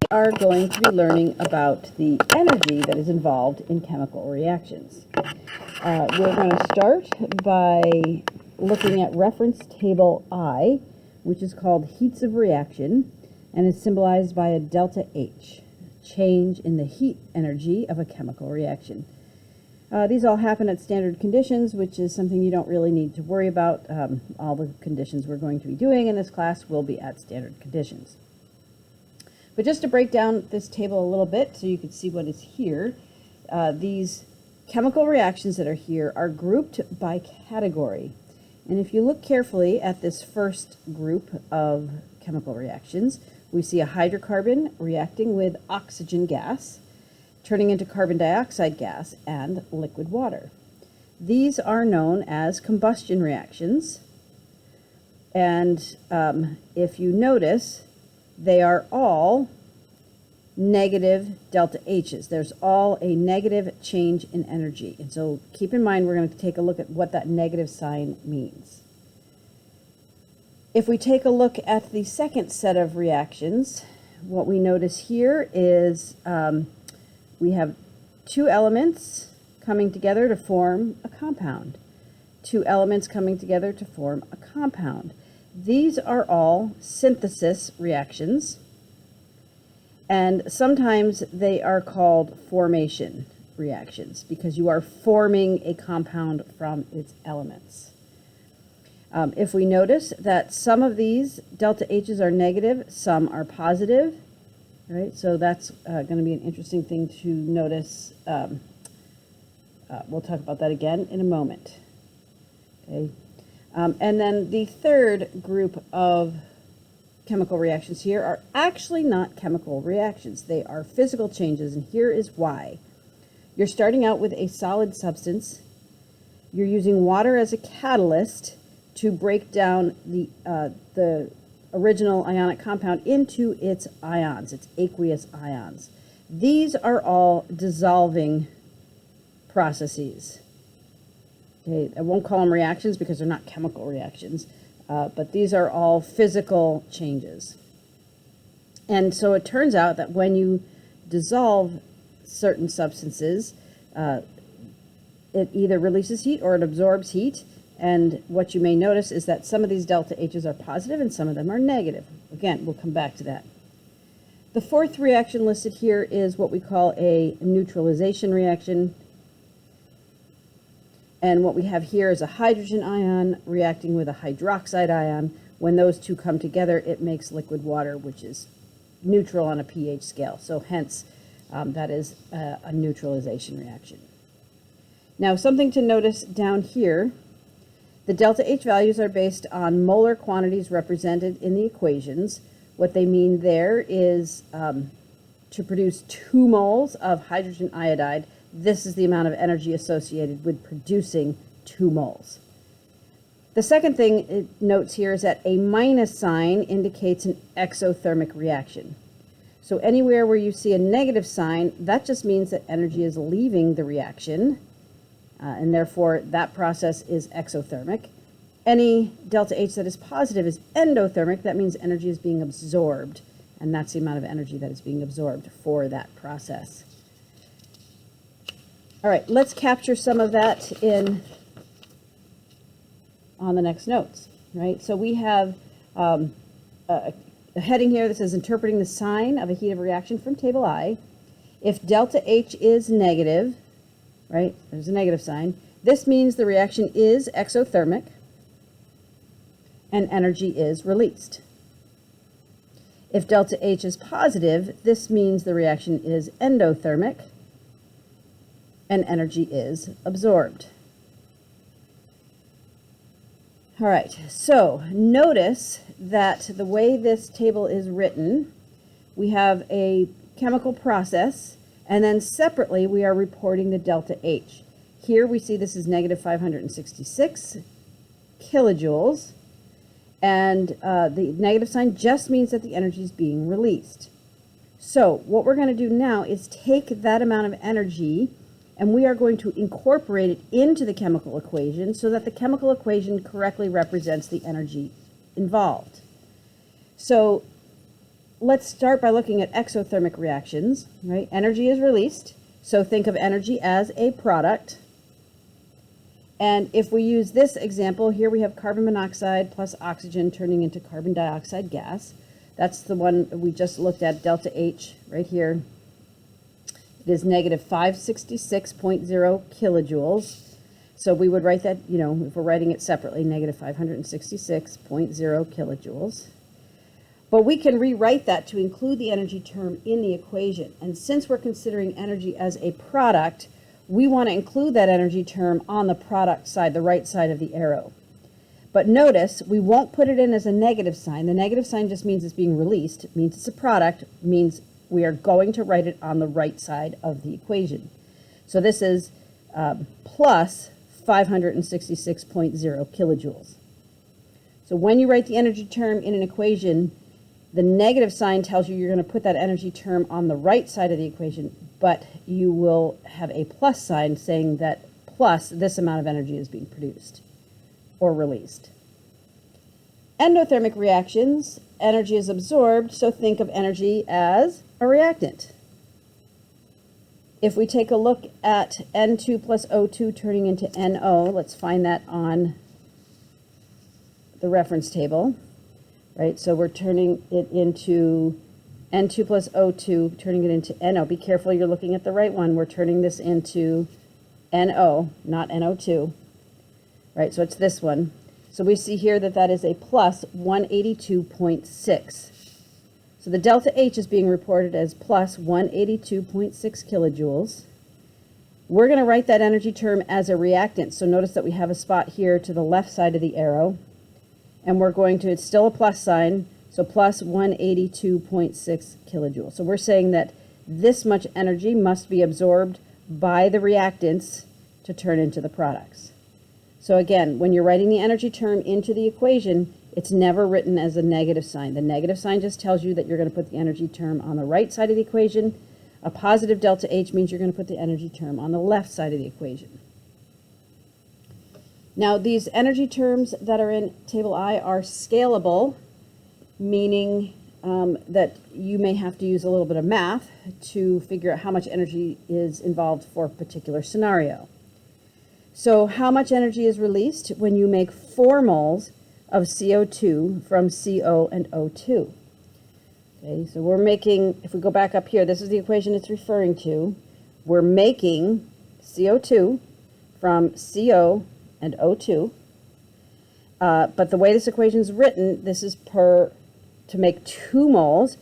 are going to be learning about the energy that is involved in chemical reactions. We're going to start by looking at reference table I, which is called heats of reaction, and is symbolized by a delta H, change in the heat energy of a chemical reaction. These all happen at standard conditions, which is something you don't really need to worry about. All the conditions we're going to be doing in this class will be at standard conditions. But just to break down this table a little bit so you can see what is here, these chemical reactions that are here are grouped by category. And if you look carefully at this first group of chemical reactions, we see a hydrocarbon reacting with oxygen gas, turning into carbon dioxide gas and liquid water. These are known as combustion reactions. And if you notice, they are all negative delta H's. There's all a negative change in energy. And so keep in mind, we're going to take a look at what that negative sign means. If we take a look at the second set of reactions, what we notice here is we have two elements coming together to form a compound. Two elements coming together to form a compound. These are all synthesis reactions, and sometimes they are called formation reactions because you are forming a compound from its elements. If we notice that some of these delta H's are negative, some are positive, right? So that's going to be an interesting thing to notice. We'll talk about that again in a moment. Okay. And then the third group of chemical reactions here are actually not chemical reactions. They are physical changes, and here is why. You're starting out with a solid substance. You're using water as a catalyst to break down the original ionic compound into its ions, its aqueous ions. These are all dissolving processes. Okay, I won't call them reactions because they're not chemical reactions, but these are all physical changes. And so it turns out that when you dissolve certain substances, it either releases heat or it absorbs heat. And what you may notice is that some of these delta H's are positive and some of them are negative. Again, we'll come back to that. The fourth reaction listed here is what we call a neutralization reaction. And what we have here is a hydrogen ion reacting with a hydroxide ion. When those two come together, it makes liquid water, which is neutral on a pH scale. So hence, that is a neutralization reaction. Now, something to notice down here, the delta H values are based on molar quantities represented in the equations. What they mean there is to produce 2 moles of hydrogen iodide, this is the amount of energy associated with producing 2 moles. The second thing it notes here is that a minus sign indicates an exothermic reaction. So anywhere where you see a negative sign, that just means that energy is leaving the reaction, and therefore that process is exothermic. Any delta H that is positive is endothermic. That means energy is being absorbed, and that's the amount of energy that is being absorbed for that process. All right, let's capture some of that on the next notes, right? So we have a heading here that says interpreting the sign of a heat of reaction from table I. If delta H is negative, right, there's a negative sign, this means the reaction is exothermic and energy is released. If delta H is positive, this means the reaction is endothermic and energy is absorbed. All right, so notice that the way this table is written, we have a chemical process, and then separately we are reporting the delta H. Here we see this is negative 566 kilojoules, and the negative sign just means that the energy is being released. So what we're going to do now is take that amount of energy and we are going to incorporate it into the chemical equation so that the chemical equation correctly represents the energy involved. So let's start by looking at exothermic reactions, right? Energy is released, so think of energy as a product. And if we use this example, here we have carbon monoxide plus oxygen turning into carbon dioxide gas. That's the one we just looked at, delta H, right here. It is negative 566.0 kilojoules. So we would write that, if we're writing it separately, negative 566.0 kilojoules. But we can rewrite that to include the energy term in the equation. And since we're considering energy as a product, we want to include that energy term on the product side, the right side of the arrow. But notice, we won't put it in as a negative sign. The negative sign just means it's being released. It means it's a product. It means we are going to write it on the right side of the equation. So this is plus 566.0 kilojoules. So when you write the energy term in an equation, the negative sign tells you you're going to put that energy term on the right side of the equation, but you will have a plus sign saying that plus this amount of energy is being produced or released. Endothermic reactions, energy is absorbed, so think of energy as a reactant. If we take a look at N2 plus O2 turning into NO, let's find that on the reference table, right? So we're turning it into N2 plus O2, turning it into NO. Be careful, you're looking at the right one. We're turning this into NO, not NO2, right? So it's this one. So we see here that that is a plus 182.6. So the delta H is being reported as plus 182.6 kilojoules. We're going to write that energy term as a reactant. So notice that we have a spot here to the left side of the arrow. And we're going to, it's still a plus sign, so plus 182.6 kilojoules. So we're saying that this much energy must be absorbed by the reactants to turn into the products. So again, when you're writing the energy term into the equation, it's never written as a negative sign. The negative sign just tells you that you're going to put the energy term on the right side of the equation. A positive delta H means you're going to put the energy term on the left side of the equation. Now, these energy terms that are in Table I are scalable, meaning that you may have to use a little bit of math to figure out how much energy is involved for a particular scenario. So how much energy is released when you make 4 moles of CO2 from CO and O2? Okay, so we're making, if we go back up here, this is the equation it's referring to. We're making CO2 from CO and O2. But the way this equation is written, this is to make 2 moles,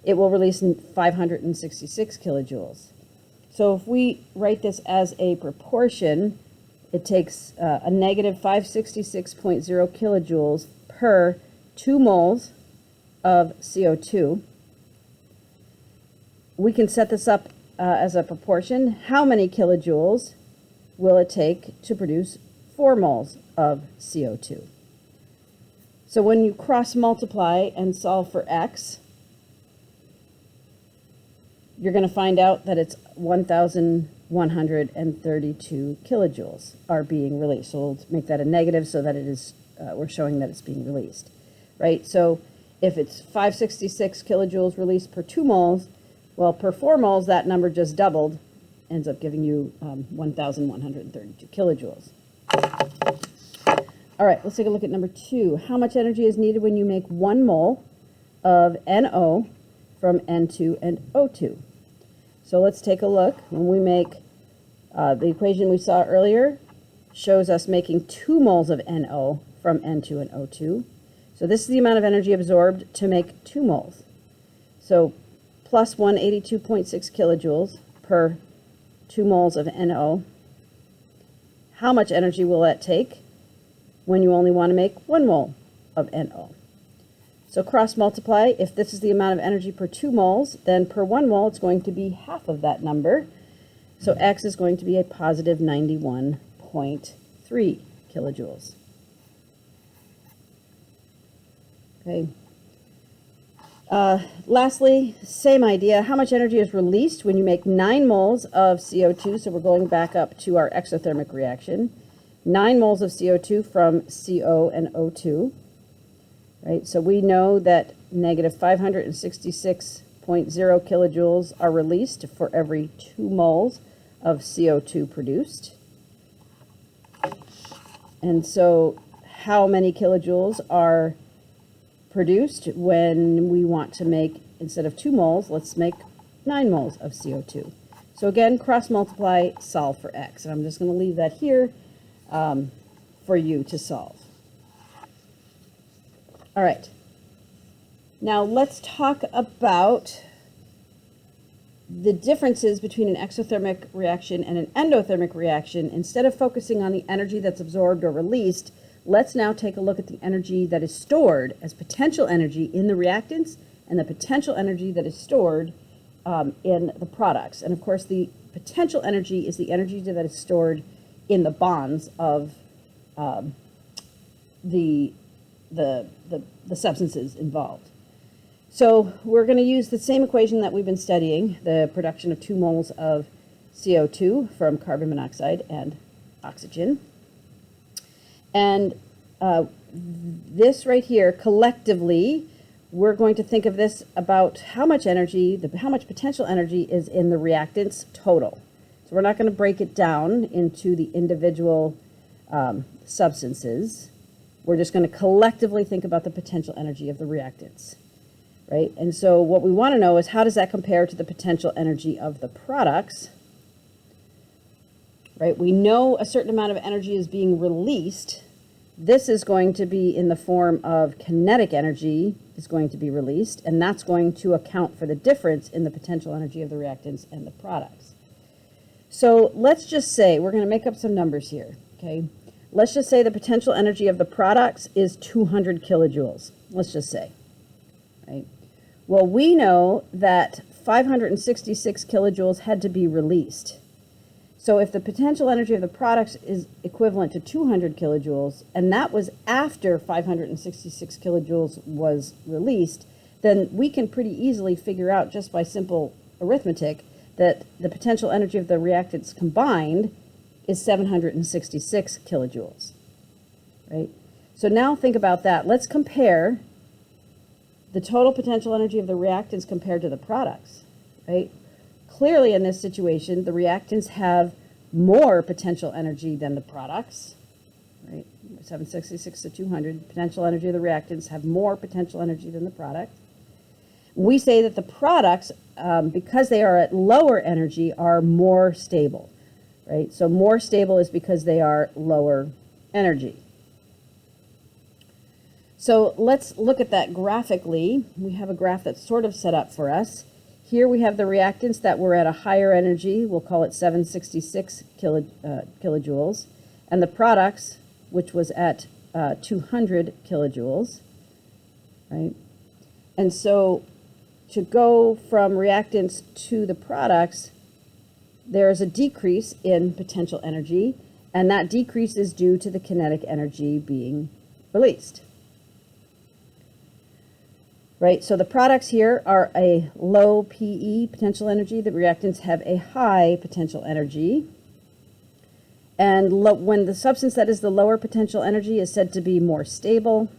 it will release 566 kilojoules. So if we write this as a proportion, it takes a negative 566.0 kilojoules per 2 moles of CO2. We can set this up as a proportion. How many kilojoules will it take to produce 4 moles of CO2? So when you cross multiply and solve for x, you're going to find out that it's 1,132 kilojoules are being released. So we'll make that a negative so that it is, we're showing that it's being released, right? So if it's 566 kilojoules released per 2 moles, well, per 4 moles, that number just doubled, ends up giving you 1,132 kilojoules. All right, let's take a look at number 2. How much energy is needed when you make 1 mole of NO from N2 and O2? So let's take a look. When we make the equation we saw earlier shows us making 2 moles of NO from N2 and O2. So this is the amount of energy absorbed to make 2 moles. So plus 182.6 kilojoules per 2 moles of NO. How much energy will that take when you only want to make 1 mole of NO? So cross multiply. If this is the amount of energy per 2 moles, then per 1 mole it's going to be half of that number. So X is going to be a positive 91.3 kilojoules. Okay. Lastly, same idea. How much energy is released when you make 9 moles of CO2? So we're going back up to our exothermic reaction. 9 moles of CO2 from CO and O2. Right? So we know that negative 566.0 kilojoules are released for every 2 moles of CO2 produced. And so how many kilojoules are produced when we want to make, instead of 2 moles, let's make 9 moles of CO2. So again, cross multiply, solve for x. And I'm just going to leave that here for you to solve. All right. Now let's talk about the differences between an exothermic reaction and an endothermic reaction. Instead of focusing on the energy that's absorbed or released, let's now take a look at the energy that is stored as potential energy in the reactants and the potential energy that is stored in the products. And of course, the potential energy is the energy that is stored in the bonds of the substances involved. So we're going to use the same equation that we've been studying, the production of 2 moles of CO2 from carbon monoxide and oxygen. And this right here, collectively, we're going to think of this about how much energy, how much potential energy is in the reactants total. So we're not going to break it down into the individual substances. We're just going to collectively think about the potential energy of the reactants, right? And so what we want to know is, how does that compare to the potential energy of the products, right? We know a certain amount of energy is being released. This is going to be in the form of kinetic energy is going to be released, and that's going to account for the difference in the potential energy of the reactants and the products. So let's just say, we're going to make up some numbers here, okay? Let's just say the potential energy of the products is 200 kilojoules, let's just say, right? Well, we know that 566 kilojoules had to be released. So if the potential energy of the products is equivalent to 200 kilojoules, and that was after 566 kilojoules was released, then we can pretty easily figure out, just by simple arithmetic, that the potential energy of the reactants combined is 766 kilojoules, right? So now think about that. Let's compare the total potential energy of the reactants compared to the products, right? Clearly, in this situation, the reactants have more potential energy than the products, right? 766 to 200, potential energy of the reactants have more potential energy than the product. We say that the products, because they are at lower energy, are more stable, right? So more stable is because they are lower energy. So let's look at that graphically. We have a graph that's sort of set up for us. Here we have the reactants that were at a higher energy, we'll call it 766 kilojoules, and the products, which was at 200 kilojoules, right? And so to go from reactants to the products, there is a decrease in potential energy, and that decrease is due to the kinetic energy being released. Right, so the products here are a low PE, potential energy. The reactants have a high potential energy. And when the substance that is the lower potential energy is said to be more stable,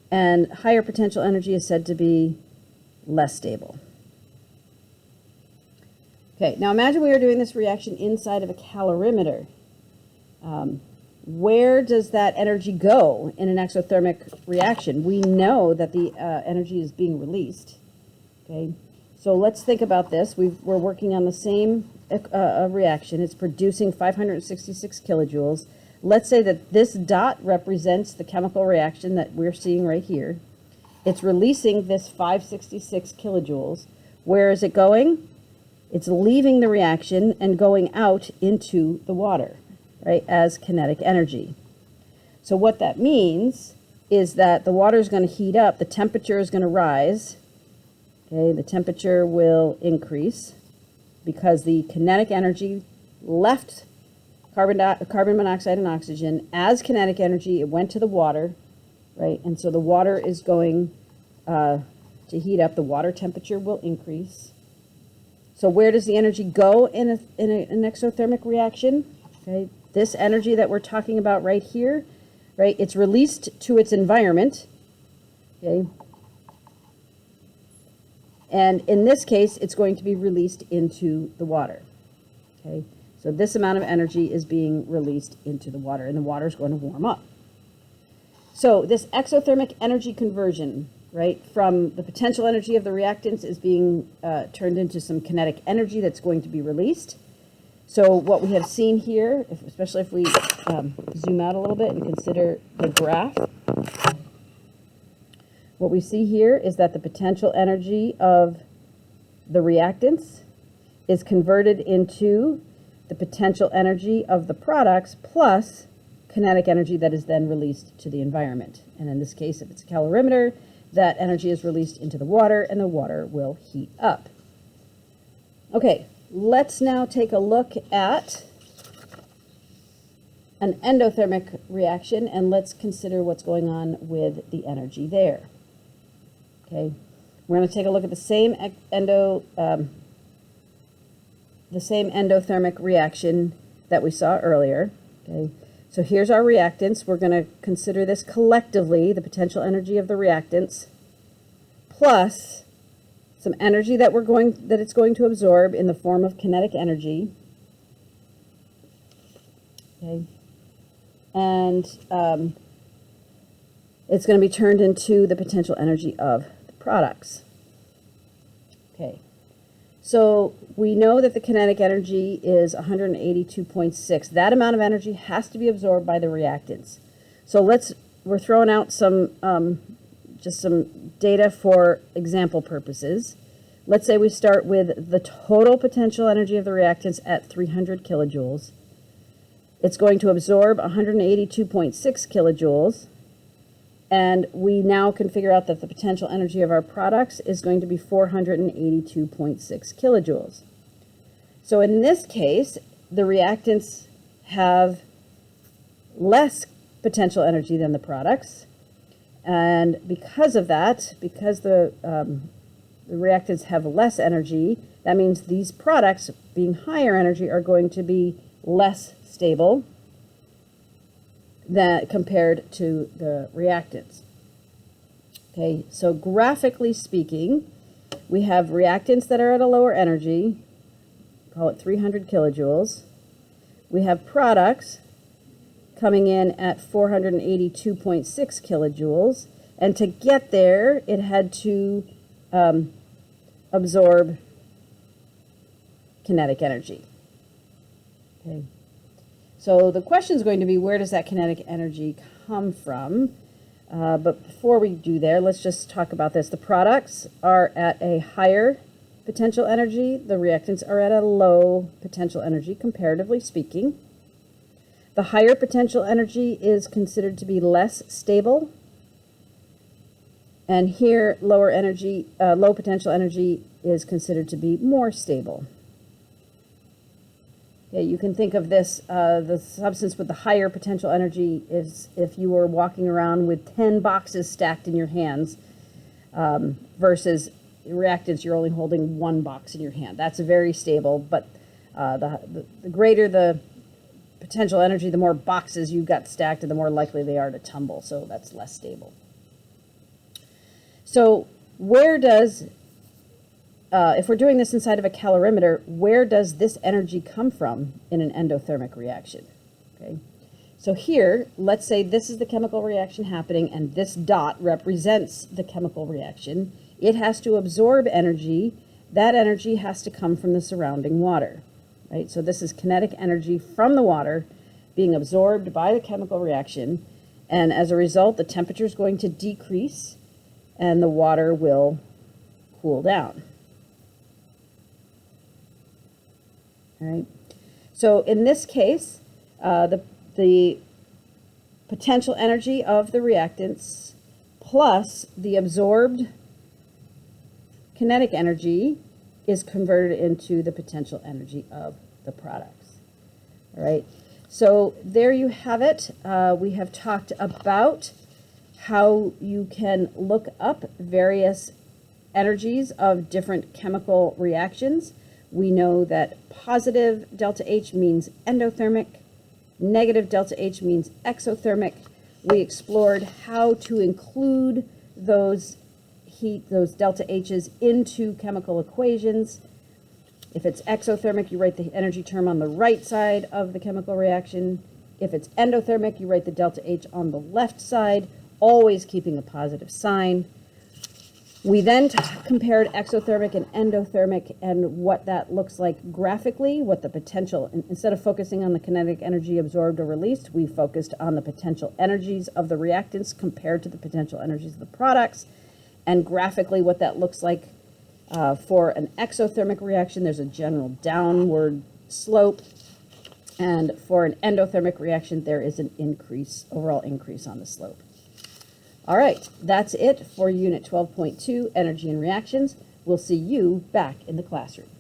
and higher potential energy is said to be less stable. Okay, now imagine we are doing this reaction inside of a calorimeter. Where does that energy go in an exothermic reaction? We know that the energy is being released. Okay, so let's think about this. We're working on the same reaction. It's producing 566 kilojoules. Let's say that this dot represents the chemical reaction that we're seeing right here. It's releasing this 566 kilojoules. Where is it going? It's leaving the reaction and going out into the water, right, as kinetic energy. So what that means is that the water is going to heat up, the temperature is going to rise, okay, the temperature will increase because the kinetic energy left carbon monoxide and oxygen as kinetic energy. It went to the water, right, and so the water is going to heat up, the water temperature will increase. So where does the energy go in an exothermic reaction? Okay, this energy that we're talking about right here, right, it's released to its environment, okay, And in this case, it's going to be released into the water. Okay, so this amount of energy is being released into the water, and the water is going to warm up. So this exothermic energy conversion, right, from the potential energy of the reactants is being turned into some kinetic energy that's going to be released. So what we have seen here, especially if we zoom out a little bit and consider the graph, what we see here is that the potential energy of the reactants is converted into the potential energy of the products plus kinetic energy that is then released to the environment. And in this case, if it's a calorimeter, that energy is released into the water, and the water will heat up. Okay, let's now take a look at an endothermic reaction, and let's consider what's going on with the energy there. Okay, we're going to take a look at the same endothermic reaction that we saw earlier. Okay, so here's our reactants. We're going to consider this collectively, the potential energy of the reactants, plus some energy that it's going to absorb in the form of kinetic energy. Okay, and it's going to be turned into the potential energy of the products. Okay, so we know that the kinetic energy is 182.6. That amount of energy has to be absorbed by the reactants. So we're throwing out some just some data for example purposes. Let's say we start with the total potential energy of the reactants at 300 kilojoules. It's going to absorb 182.6 kilojoules. And we now can figure out that the potential energy of our products is going to be 482.6 kilojoules. So in this case, the reactants have less potential energy than the products. And because of that, because the reactants have less energy, that means these products, being higher energy, are going to be less stable that compared to the reactants. Okay, so graphically speaking, we have reactants that are at a lower energy, call it 300 kilojoules. We have products coming in at 482.6 kilojoules, and to get there, it had to absorb kinetic energy. Okay. So the question is going to be, where does that kinetic energy come from? But before we do there, let's just talk about this. The products are at a higher potential energy. The reactants are at a low potential energy, comparatively speaking. The higher potential energy is considered to be less stable. And here, low potential energy is considered to be more stable. Yeah, you can think of this, the substance with the higher potential energy is if you were walking around with 10 boxes stacked in your hands versus reactants, you're only holding one box in your hand. That's very stable, but the greater the potential energy, the more boxes you've got stacked and the more likely they are to tumble, so that's less stable. So where does if we're doing this inside of a calorimeter, where does this energy come from in an endothermic reaction? Okay, so here, let's say this is the chemical reaction happening, and this dot represents the chemical reaction. It has to absorb energy. That energy has to come from the surrounding water, right? So this is kinetic energy from the water being absorbed by the chemical reaction, and as a result, the temperature is going to decrease, and the water will cool down. All right. So in this case, the potential energy of the reactants plus the absorbed kinetic energy is converted into the potential energy of the products. All right. So there you have it. We have talked about how you can look up various energies of different chemical reactions. We know that positive delta H means endothermic, negative delta H means exothermic. We explored how to include those heat, those delta H's, into chemical equations. If it's exothermic, you write the energy term on the right side of the chemical reaction. If it's endothermic, you write the delta H on the left side, always keeping a positive sign. We then compared exothermic and endothermic and what that looks like graphically, what the potential, instead of focusing on the kinetic energy absorbed or released, we focused on the potential energies of the reactants compared to the potential energies of the products. And graphically, what that looks like for an exothermic reaction, there's a general downward slope. And for an endothermic reaction, there is an increase, overall increase on the slope. All right, that's it for Unit 12.2, Energy and Reactions. We'll see you back in the classroom.